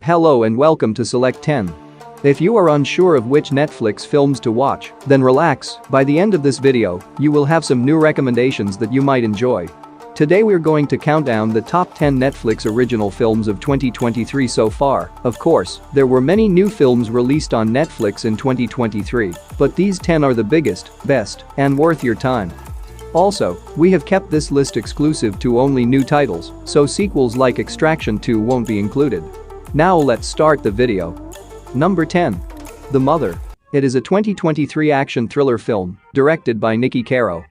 Hello and welcome to Select 10. If you are unsure of which Netflix films to watch, then relax, by the end of this video, you will have some new recommendations that you might enjoy. Today we're going to count down the top 10 Netflix original films of 2023 so far. Of course, there were many new films released on Netflix in 2023, but these 10 are the biggest, best, and worth your time. Also, we have kept this list exclusive to only new titles, so sequels like Extraction 2 won't be included. Now let's start the video. Number 10. The Mother. It is a 2023 action thriller film, directed by Nikki Caro.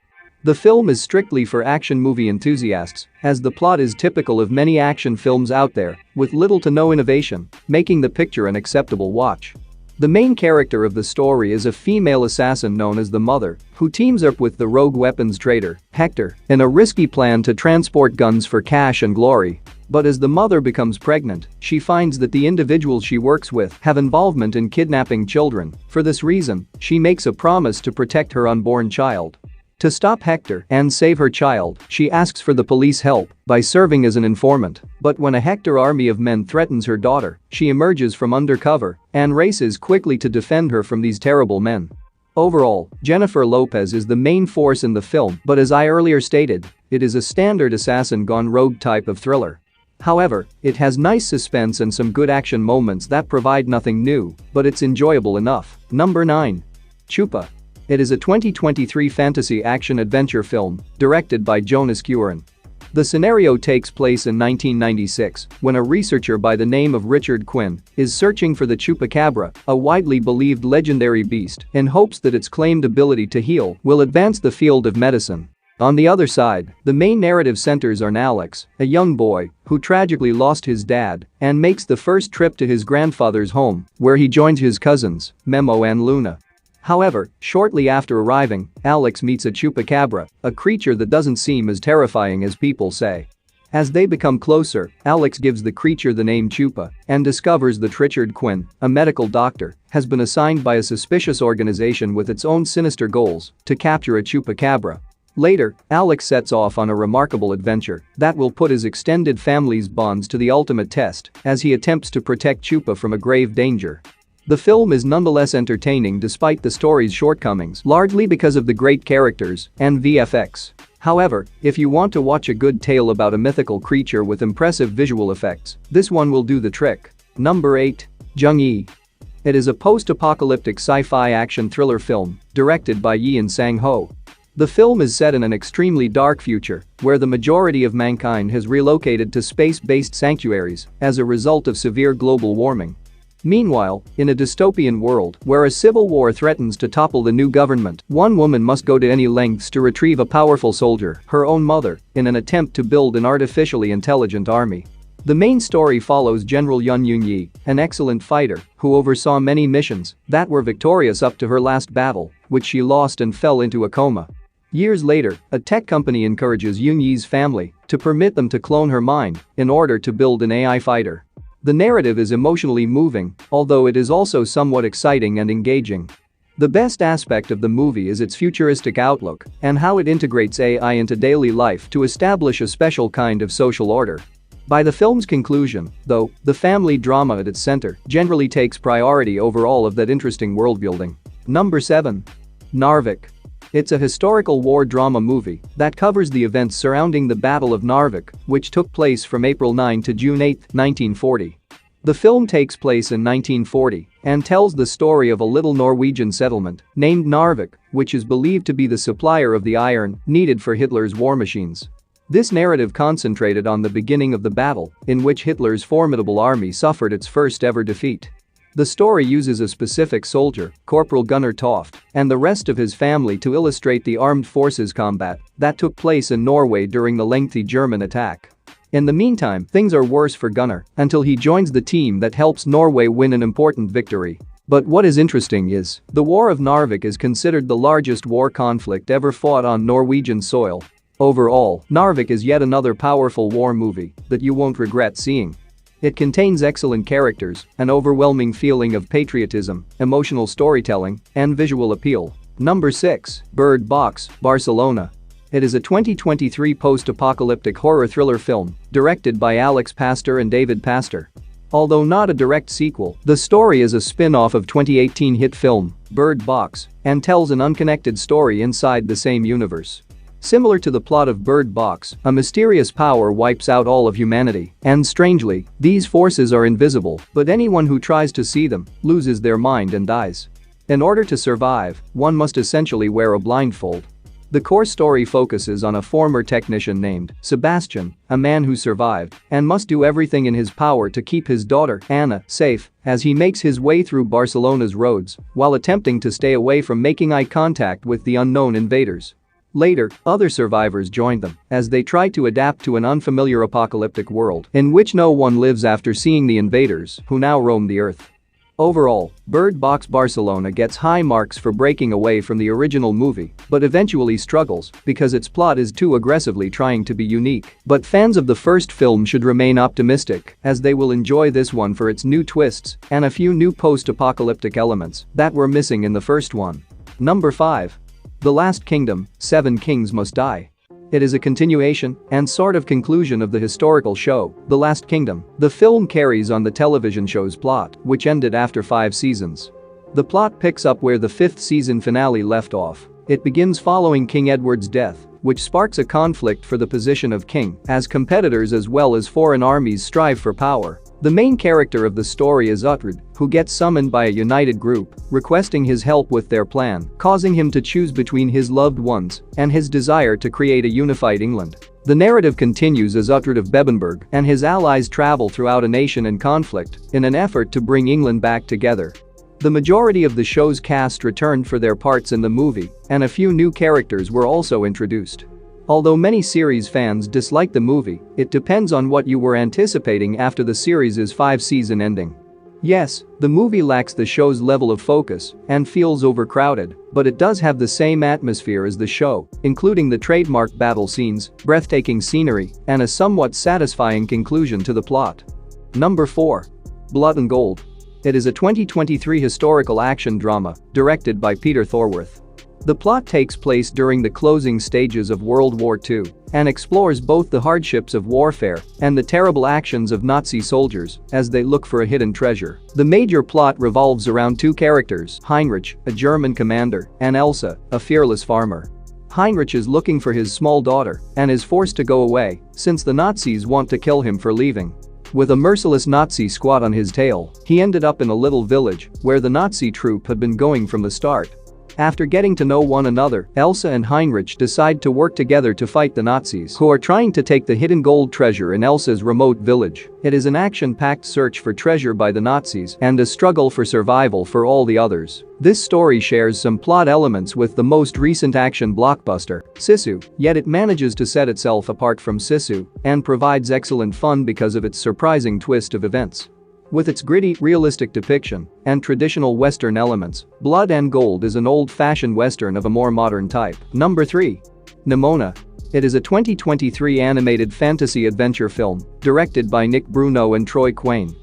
The film is strictly for action movie enthusiasts, as the plot is typical of many action films out there, with little to no innovation, making the picture an acceptable watch. The main character of the story is a female assassin known as the Mother, who teams up with the rogue weapons trader, Hector, in a risky plan to transport guns for cash and glory. But as the Mother becomes pregnant, she finds that the individuals she works with have involvement in kidnapping children. For this reason, she makes a promise to protect her unborn child. To stop Hector and save her child, she asks for the police help by serving as an informant. But when a Hector army of men threatens her daughter, she emerges from undercover and races quickly to defend her from these terrible men. Overall, Jennifer Lopez is the main force in the film, but as I earlier stated, it is a standard assassin gone rogue type of thriller. However, it has nice suspense and some good action moments that provide nothing new, but it's enjoyable enough. Number 9. Chupa. It is a 2023 fantasy action-adventure film, directed by Jonas Cuaron. The scenario takes place in 1996, when a researcher by the name of Richard Quinn is searching for the Chupacabra, a widely believed legendary beast, in hopes that its claimed ability to heal will advance the field of medicine. On the other side, the main narrative centers on Alex, a young boy who tragically lost his dad and makes the first trip to his grandfather's home, where he joins his cousins, Memo and Luna. However, shortly after arriving, Alex meets a Chupacabra, a creature that doesn't seem as terrifying as people say. As they become closer, Alex gives the creature the name Chupa and discovers that Richard Quinn, a medical doctor, has been assigned by a suspicious organization with its own sinister goals to capture a Chupacabra. Later, Alex sets off on a remarkable adventure that will put his extended family's bonds to the ultimate test as he attempts to protect Chupa from a grave danger. The film is nonetheless entertaining despite the story's shortcomings, largely because of the great characters and VFX. However, if you want to watch a good tale about a mythical creature with impressive visual effects, this one will do the trick. Number 8. Jungi. It is a post-apocalyptic sci-fi action thriller film, directed by Yeon Sang-ho. The film is set in an extremely dark future, where the majority of mankind has relocated to space-based sanctuaries as a result of severe global warming. Meanwhile, in a dystopian world where a civil war threatens to topple the new government, one woman must go to any lengths to retrieve a powerful soldier, her own mother, in an attempt to build an artificially intelligent army. The main story follows General Jungi, an excellent fighter who oversaw many missions that were victorious up to her last battle, which she lost and fell into a coma. Years later, a tech company encourages Jungi's family to permit them to clone her mind in order to build an AI fighter. The narrative is emotionally moving, although it is also somewhat exciting and engaging. The best aspect of the movie is its futuristic outlook and how it integrates AI into daily life to establish a special kind of social order. By the film's conclusion, though, the family drama at its center generally takes priority over all of that interesting world-building. Number 7. Narvik. It's a historical war drama movie that covers the events surrounding the Battle of Narvik, which took place from April 9 to June 8, 1940. The film takes place in 1940 and tells the story of a little Norwegian settlement named Narvik, which is believed to be the supplier of the iron needed for Hitler's war machines. This narrative concentrated on the beginning of the battle, in which Hitler's formidable army suffered its first ever defeat. The story uses a specific soldier, Corporal Gunnar Toft, and the rest of his family to illustrate the armed forces combat that took place in Norway during the lengthy German attack. In the meantime, things are worse for Gunnar until he joins the team that helps Norway win an important victory. But what is interesting is, the War of Narvik is considered the largest war conflict ever fought on Norwegian soil. Overall, Narvik is yet another powerful war movie that you won't regret seeing. It contains excellent characters, an overwhelming feeling of patriotism, emotional storytelling, and visual appeal. Number 6. Box Barcelona. It is a 2023 post-apocalyptic horror thriller film, directed by Alex Pastor and David Pastor. Although not a direct sequel, the story is a spin-off of 2018 hit film, Bird Box, and tells an unconnected story inside the same universe. Similar to the plot of Bird Box, a mysterious power wipes out all of humanity, and strangely, these forces are invisible, but anyone who tries to see them loses their mind and dies. In order to survive, one must essentially wear a blindfold. The core story focuses on a former technician named Sebastian, a man who survived and must do everything in his power to keep his daughter, Anna, safe as he makes his way through Barcelona's roads while attempting to stay away from making eye contact with the unknown invaders. Later, other survivors joined them as they try to adapt to an unfamiliar apocalyptic world in which no one lives after seeing the invaders who now roam the earth. Overall, Bird Box Barcelona gets high marks for breaking away from the original movie, but eventually struggles because its plot is too aggressively trying to be unique. But fans of the first film should remain optimistic as they will enjoy this one for its new twists and a few new post-apocalyptic elements that were missing in the first one. Number 5. The Last Kingdom, 7 Kings Must Die. It is a continuation and sort of conclusion of the historical show, The Last Kingdom. The film carries on the television show's plot, which ended after 5 seasons. The plot picks up where the 5th season finale left off. It begins following King Edward's death, which sparks a conflict for the position of king as competitors as well as foreign armies strive for power. The main character of the story is Uhtred, who gets summoned by a united group, requesting his help with their plan, causing him to choose between his loved ones and his desire to create a unified England. The narrative continues as Uhtred of Bebbanburg and his allies travel throughout a nation in conflict in an effort to bring England back together. The majority of the show's cast returned for their parts in the movie, and a few new characters were also introduced. Although many series fans dislike the movie, it depends on what you were anticipating after the series' 5-season ending. Yes, the movie lacks the show's level of focus and feels overcrowded, but it does have the same atmosphere as the show, including the trademark battle scenes, breathtaking scenery, and a somewhat satisfying conclusion to the plot. Number 4. Blood and Gold. It is a 2023 historical action drama directed by Peter Thorwarth. The plot takes place during the closing stages of World War II and explores both the hardships of warfare and the terrible actions of Nazi soldiers as they look for a hidden treasure. The major plot revolves around 2 characters, Heinrich, a German commander, and Elsa, a fearless farmer. Heinrich is looking for his small daughter and is forced to go away since the Nazis want to kill him for leaving. With a merciless Nazi squad on his tail, he ended up in a little village where the Nazi troop had been going from the start. After getting to know one another, Elsa and Heinrich decide to work together to fight the Nazis who are trying to take the hidden gold treasure in Elsa's remote village. It is an action-packed search for treasure by the Nazis and a struggle for survival for all the others. This story shares some plot elements with the most recent action blockbuster, Sisu, yet it manages to set itself apart from Sisu and provides excellent fun because of its surprising twist of events. With its gritty, realistic depiction and traditional Western elements, Blood and Gold is an old-fashioned Western of a more modern type. Number 3. Nimona. It is a 2023 animated fantasy adventure film directed by Nick Bruno and Troy Quayne.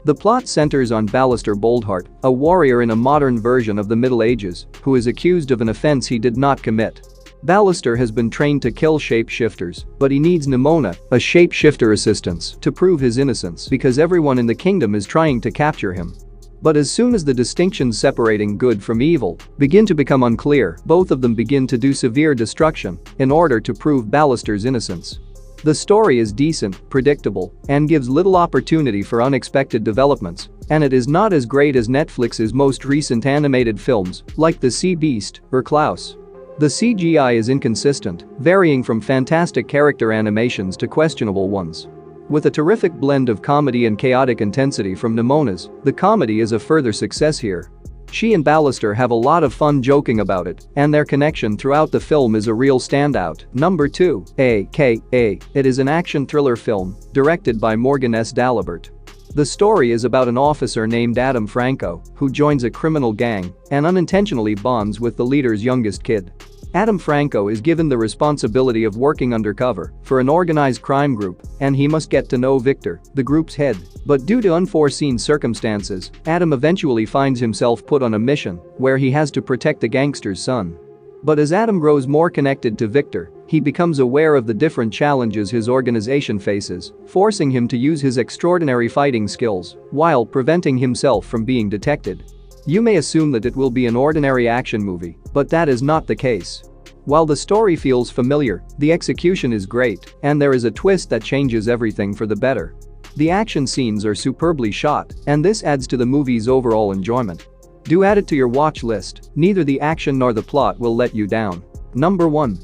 The plot centers on Ballister Boldheart, a warrior in a modern version of the Middle Ages, who is accused of an offense he did not commit. Ballister has been trained to kill shapeshifters, but he needs Nimona, a shapeshifter assistant, to prove his innocence because everyone in the kingdom is trying to capture him. But as soon as the distinctions separating good from evil begin to become unclear, both of them begin to do severe destruction in order to prove Ballister's innocence. The story is decent, predictable, and gives little opportunity for unexpected developments, and it is not as great as Netflix's most recent animated films like The Sea Beast or Klaus. The CGI is inconsistent, varying from fantastic character animations to questionable ones. With a terrific blend of comedy and chaotic intensity from Nimona's, the comedy is a further success here. She and Ballister have a lot of fun joking about it, and their connection throughout the film is a real standout. Number 2. A.K.A. It is an action thriller film directed by Morgan S. Dalibert. The story is about an officer named Adam Franco who joins a criminal gang and unintentionally bonds with the leader's youngest kid. Adam Franco is given the responsibility of working undercover for an organized crime group, and he must get to know Victor, the group's head. But due to unforeseen circumstances, Adam eventually finds himself put on a mission where he has to protect the gangster's son. But as Adam grows more connected to Victor, he becomes aware of the different challenges his organization faces, forcing him to use his extraordinary fighting skills while preventing himself from being detected. You may assume that it will be an ordinary action movie, but that is not the case. While the story feels familiar, the execution is great, and there is a twist that changes everything for the better. The action scenes are superbly shot, and this adds to the movie's overall enjoyment. Do add it to your watch list, neither the action nor the plot will let you down. Number 1.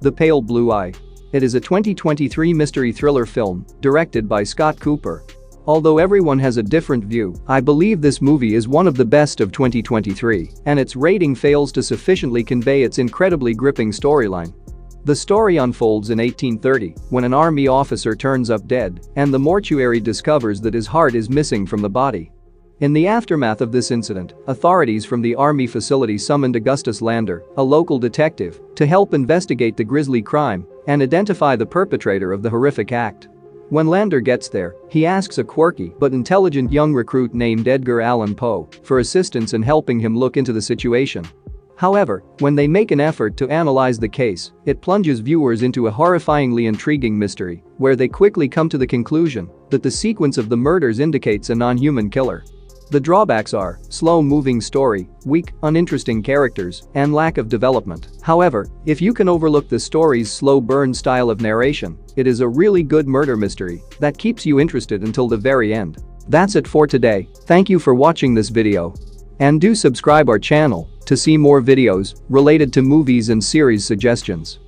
The Pale Blue Eye. It is a 2023 mystery thriller film, directed by Scott Cooper. Although everyone has a different view, I believe this movie is one of the best of 2023, and its rating fails to sufficiently convey its incredibly gripping storyline. The story unfolds in 1830, when an army officer turns up dead, and the mortuary discovers that his heart is missing from the body. In the aftermath of this incident, authorities from the army facility summoned Augustus Lander, a local detective, to help investigate the grisly crime and identify the perpetrator of the horrific act. When Lander gets there, he asks a quirky but intelligent young recruit named Edgar Allan Poe for assistance in helping him look into the situation. However, when they make an effort to analyze the case, it plunges viewers into a horrifyingly intriguing mystery, where they quickly come to the conclusion that the sequence of the murders indicates a non-human killer. The drawbacks are slow-moving story, weak, uninteresting characters, and lack of development. However, if you can overlook the story's slow burn style of narration, it is a really good murder mystery that keeps you interested until the very end. That's it for today. Thank you for watching this video. And do subscribe our channel to see more videos related to movies and series suggestions.